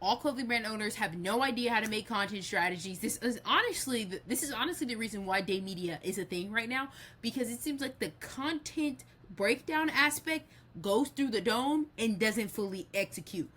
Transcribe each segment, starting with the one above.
all clothing brand owners have no idea how to make content strategies. This is honestly the reason why day media is a thing right now, because it seems like the content breakdown aspect goes through the dome and doesn't fully execute.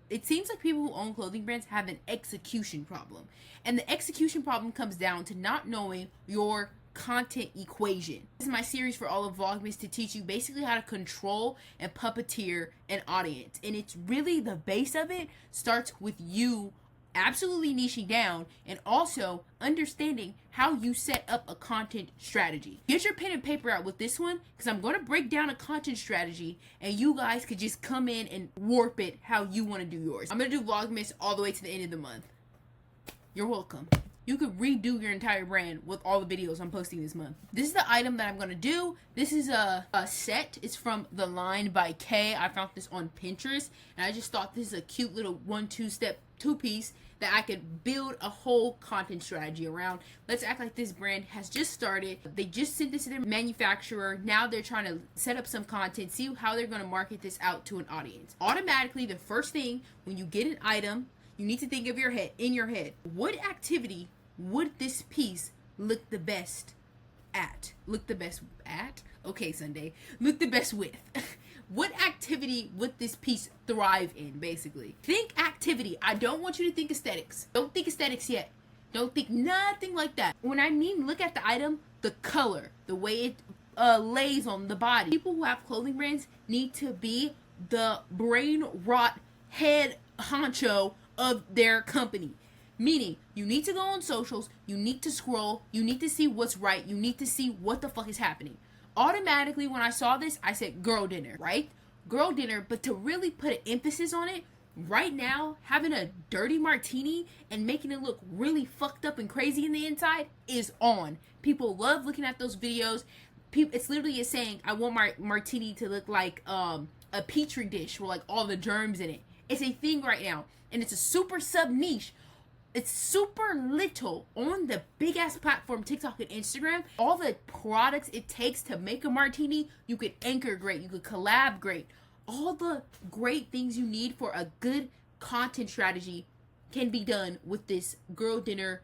It seems like people who own clothing brands have an execution problem. And the execution problem comes down to not knowing your content equation. This is my series for all of Vlogmas to teach you basically how to control and puppeteer an audience. And it's really, the base of it starts with you absolutely niching down and also understanding how you set up a content strategy. Get your pen and paper out with this one, because I'm going to break down a content strategy and you guys could just come in and warp it how you want to do yours. I'm going to do Vlogmas all the way to the end of the month. You're welcome. You could redo your entire brand with all the videos I'm posting this month. This is the item that I'm going to do. This is a set. It's from The Line by Kay. I found this on Pinterest, and I just thought this is a cute little 1-2-step two-piece that I could build a whole content strategy around. Let's act like this brand has just started. They just sent this to their manufacturer. Now they're trying to set up some content, see how they're going to market this out to an audience. Automatically, the first thing when you get an item, you need to think of in your head, what activity would this piece look the best at? Okay, Sunday. Look the best with. What activity would this piece thrive in, basically? Think activity. I don't want you to think aesthetics. Don't think aesthetics yet. Don't think nothing like that. When I mean look at the item, the color, the way it lays on the body. People who have clothing brands need to be the brain rot head honcho of their company. Meaning, you need to go on socials, you need to scroll, you need to see what's right, you need to see what the fuck is happening. Automatically, when I saw this, I said girl dinner, right? Girl dinner, but to really put an emphasis on it, right now, having a dirty martini and making it look really fucked up and crazy in the inside is on. People love looking at those videos. It's literally saying, I want my martini to look like a petri dish with like all the germs in it. It's a thing right now, and it's a super sub niche. It's super little on the big ass platform TikTok and Instagram. All the products it takes to make a martini, you could anchor great, you could collab great. All the great things you need for a good content strategy can be done with this girl dinner ...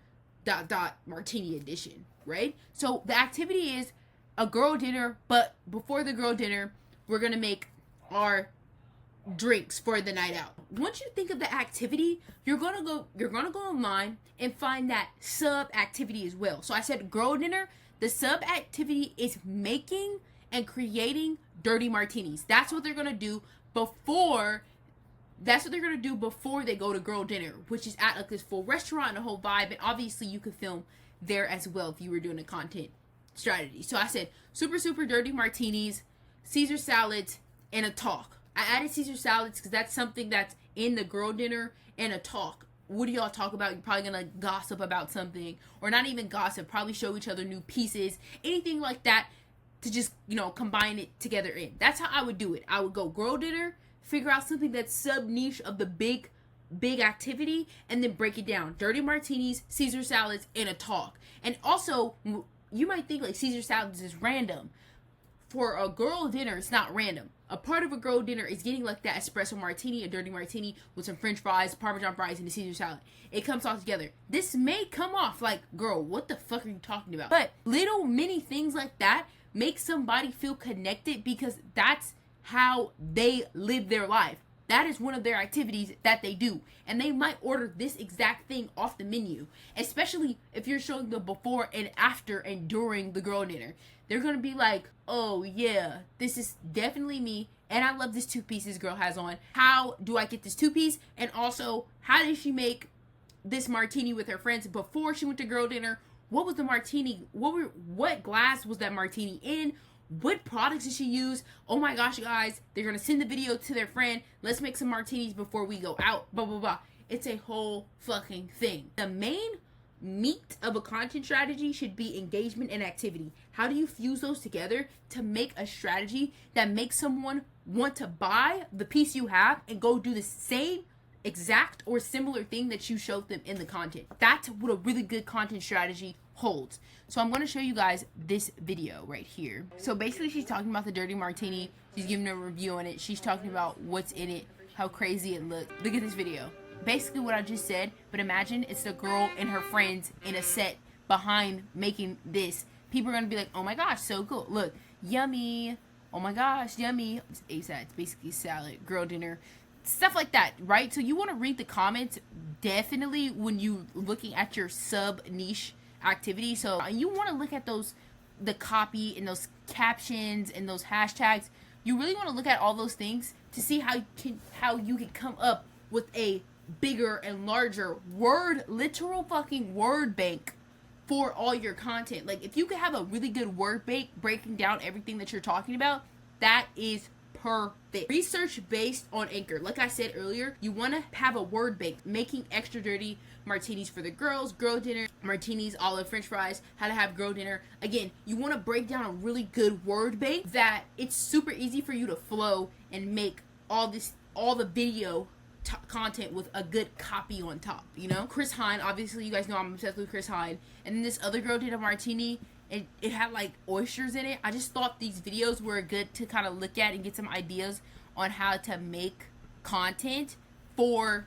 martini edition, right? So the activity is a girl dinner, but before the girl dinner, we're gonna make our drinks for the night out. Once you think of the activity, you're gonna go online and find that sub activity as well. So I said girl dinner. The sub activity is making and creating dirty martinis. That's what they're gonna do before they go to girl dinner, which is at like this full restaurant and a whole vibe. And obviously you could film there as well if you were doing a content strategy. So I said super dirty martinis, Caesar salads, and a talk. I added Caesar salads because that's something that's in the girl dinner, and a talk. What do y'all talk about? You're probably going to gossip about something, or not even gossip, probably show each other new pieces, anything like that, to just, combine it together in. That's how I would do it. I would go girl dinner, figure out something that's sub niche of the big activity, and then break it down. Dirty martinis, Caesar salads, and a talk. And also, you might think like Caesar salads is random. For a girl dinner, it's not random. A part of a girl dinner is getting like that espresso martini, a dirty martini with some french fries, Parmesan fries, and a Caesar salad. It comes all together. This may come off like, girl, what the fuck are you talking about? But little mini things like that make somebody feel connected, because that's how they live their life. That is one of their activities that they do. And they might order this exact thing off the menu, especially if you're showing the before and after and during the girl dinner. They're going to be like, oh yeah, this is definitely me, and I love this two-piece this girl has on. How do I get this two-piece? And also, how did she make this martini with her friends before she went to girl dinner? What was the martini? What glass was that martini in? What products did she use? Oh my gosh, guys, they're going to send the video to their friend. Let's make some martinis before we go out, blah, blah, blah. It's a whole fucking thing. The main meat of a content strategy should be engagement and activity. How do you fuse those together to make a strategy that makes someone want to buy the piece you have and go do the same exact or similar thing that you showed them in the content? That's what a really good content strategy holds. So I'm going to show you guys this video right here. So basically she's talking about the dirty martini. She's giving a review on it. She's talking about what's in it, how crazy it looks. Look at this video. basically what I just said, but imagine it's the girl and her friends in a set behind making this. People are gonna be like, oh my gosh, so cool. Look, yummy. Oh my gosh, yummy. It's ASAD. It's basically salad, girl dinner, stuff like that, right? So you want to read the comments definitely when you looking at your sub niche activity. So you want to look at the copy and those captions and those hashtags. You really want to look at all those things to see how you can come up with a bigger and larger literal fucking word bank for all your content. Like, if you could have a really good word bank breaking down everything that you're talking about, that is perfect. Research based on Anchor. Like I said earlier, you want to have a word bank. Making extra dirty martinis for the girls, girl dinner, martinis, olive, french fries, how to have girl dinner. Again, you want to break down a really good word bank that it's super easy for you to flow and make all the video content with a good copy on top, you know? Chris Hine, obviously you guys know I'm obsessed with Chris Hine. And then this other girl did a martini and it had like oysters in it. I just thought these videos were good to kind of look at and get some ideas on how to make content for,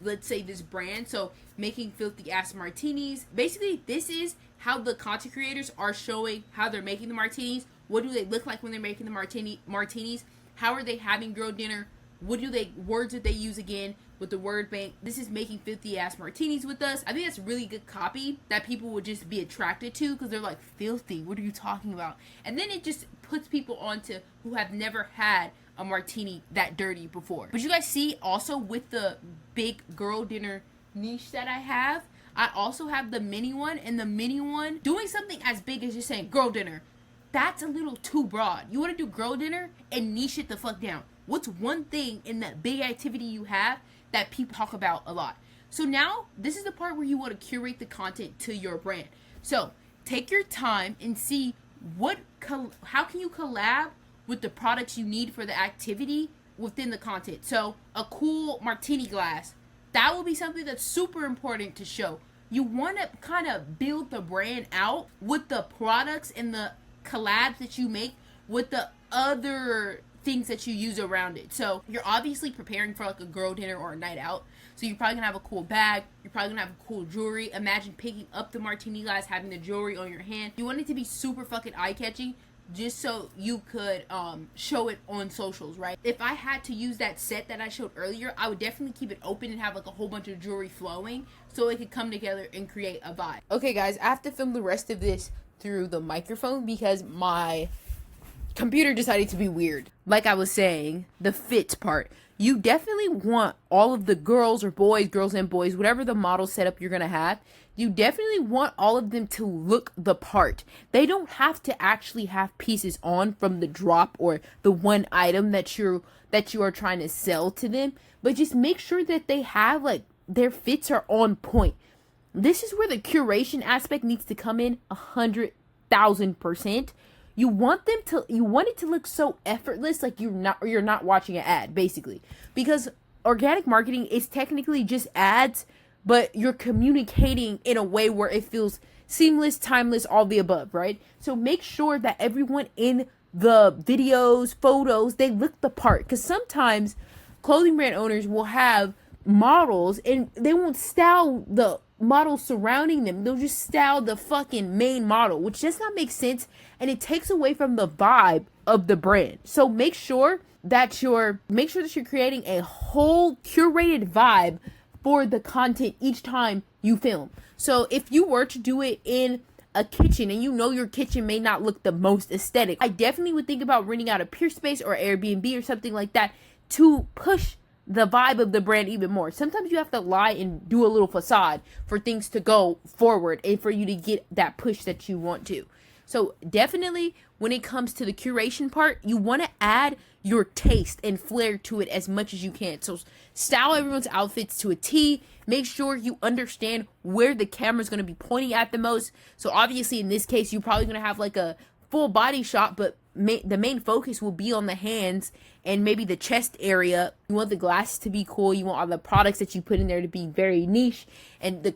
let's say, this brand. So making filthy ass martinis. Basically, this is how the content creators are showing how they're making the martinis. What do they look like when they're making the martinis? How are they having girl dinner? Words that they use again with the word bank. This is making filthy ass martinis with us. I think that's really good copy that people would just be attracted to because they're like, filthy, what are you talking about? And then it just puts people onto who have never had a martini that dirty before. But you guys see also with the big girl dinner niche that I also have the mini one, and the mini one doing something as big as just saying girl dinner. That's a little too broad. You want to do girl dinner and niche it the fuck down. What's one thing in that big activity you have that people talk about a lot? So now this is the part where you want to curate the content to your brand. So take your time and see how can you collab with the products you need for the activity within the content. So a cool martini glass, that will be something that's super important to show. You want to kind of build the brand out with the products and the collabs that you make with the other things that you use around it. So you're obviously preparing for like a girl dinner or a night out. So you're probably gonna have a cool bag. You're probably gonna have a cool jewelry. Imagine picking up the martini glass, having the jewelry on your hand. You want it to be super fucking eye-catching just so you could show it on socials, right? If I had to use that set that I showed earlier, I would definitely keep it open and have like a whole bunch of jewelry flowing so it could come together and create a vibe. Okay guys, I have to film the rest of this through the microphone because my computer decided to be weird. Like I was saying, the fit part. You definitely want all of the girls and boys, whatever the model setup you're gonna have, you definitely want all of them to look the part. They don't have to actually have pieces on from the drop or the one item that you are trying to sell to them, but just make sure that they have, like, their fits are on point. This is where the curation aspect needs to come in 100,000%. You want it to look so effortless, like you're not watching an ad, basically. Because organic marketing is technically just ads, but you're communicating in a way where it feels seamless, timeless, all the above, right? So make sure that everyone in the videos, photos, they look the part. Because sometimes clothing brand owners will have models and they won't style the models surrounding them. They'll just style the fucking main model, which does not make sense, and it takes away from the vibe of the brand. So make sure that you're creating a whole curated vibe for the content each time you film. So if you were to do it in a kitchen and you know your kitchen may not look the most aesthetic, I definitely would think about renting out a Peerspace or Airbnb or something like that to push the vibe of the brand even more. Sometimes you have to lie and do a little facade for things to go forward and for you to get that push that you want to. So definitely when it comes to the curation part, you want to add your taste and flair to it as much as you can. So style everyone's outfits to a T. Make sure you understand where the camera's going to be pointing at the most. So obviously in this case, you're probably going to have like a full body shot, but the main focus will be on the hands and maybe the chest area. You want the glasses to be cool. You want all the products that you put in there to be very niche, and the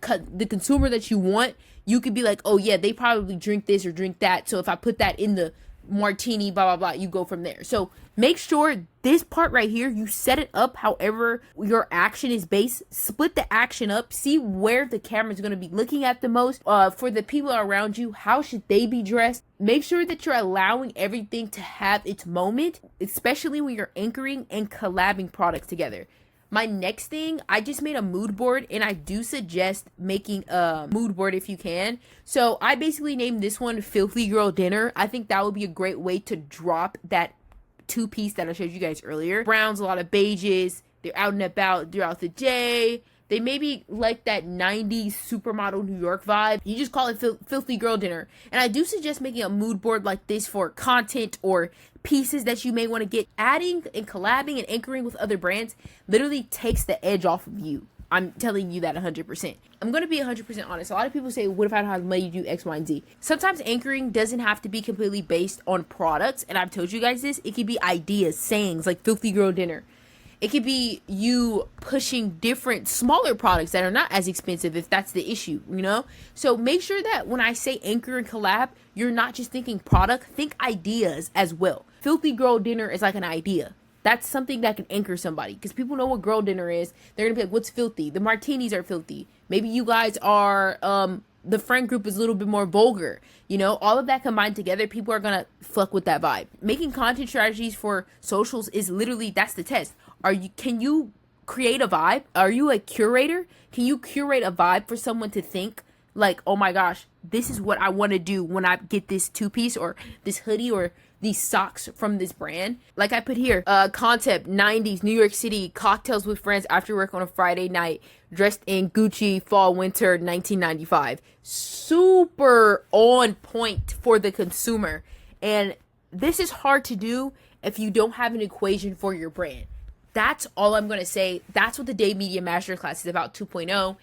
consumer that you want, you could be like, oh yeah, they probably drink this or drink that. So if I put that in the martini, blah, blah, blah. You go from there. So make sure this part right here, you set it up however your action is based. Split the action up. See where the camera is going to be looking at the most. For the people around you, how should they be dressed? Make sure that you're allowing everything to have its moment, especially when you're anchoring and collabing products together. My next thing, I just made a mood board, and I do suggest making a mood board if you can. So I basically named this one Filthy Girl Dinner. I think that would be a great way to drop that two-piece that I showed you guys earlier. Browns, a lot of beiges. They're out and about throughout the day. They maybe like that 90s supermodel New York vibe. You just call it Filthy Girl Dinner. And I do suggest making a mood board like this for content or pieces that you may want to get. Adding and collabing and anchoring with other brands literally takes the edge off of you. I'm telling you that 100%. I'm going to be 100% honest. A lot of people say, what if I don't have money to do X, Y, and Z? Sometimes anchoring doesn't have to be completely based on products. And I've told you guys this. It could be ideas, sayings like Filthy Girl Dinner. It could be you pushing different smaller products that are not as expensive if that's the issue, you know? So make sure that when I say anchor and collab, you're not just thinking product, think ideas as well. Filthy Girl Dinner is like an idea. That's something that can anchor somebody because people know what girl dinner is. They're going to be like, what's filthy? The martinis are filthy. Maybe you guys are, the friend group is a little bit more vulgar. You know, all of that combined together, people are going to fuck with that vibe. Making content strategies for socials is literally, that's the test. Can you create a vibe? Are you a curator? Can you curate a vibe for someone to think like, oh my gosh, this is what I want to do when I get this two-piece or this hoodie or these socks from this brand? Like I put here, concept 90s New York City, cocktails with friends after work on a Friday night, dressed in Gucci fall winter 1995. Super on point for the consumer. And this is hard to do if you don't have an equation for your brand. That's all I'm going to say. That's what the Day Media Masterclass is about 2.0.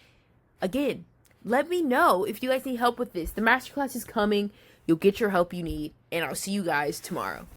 Again, let me know if you guys need help with this. The masterclass is coming. You'll get your help you need. And I'll see you guys tomorrow.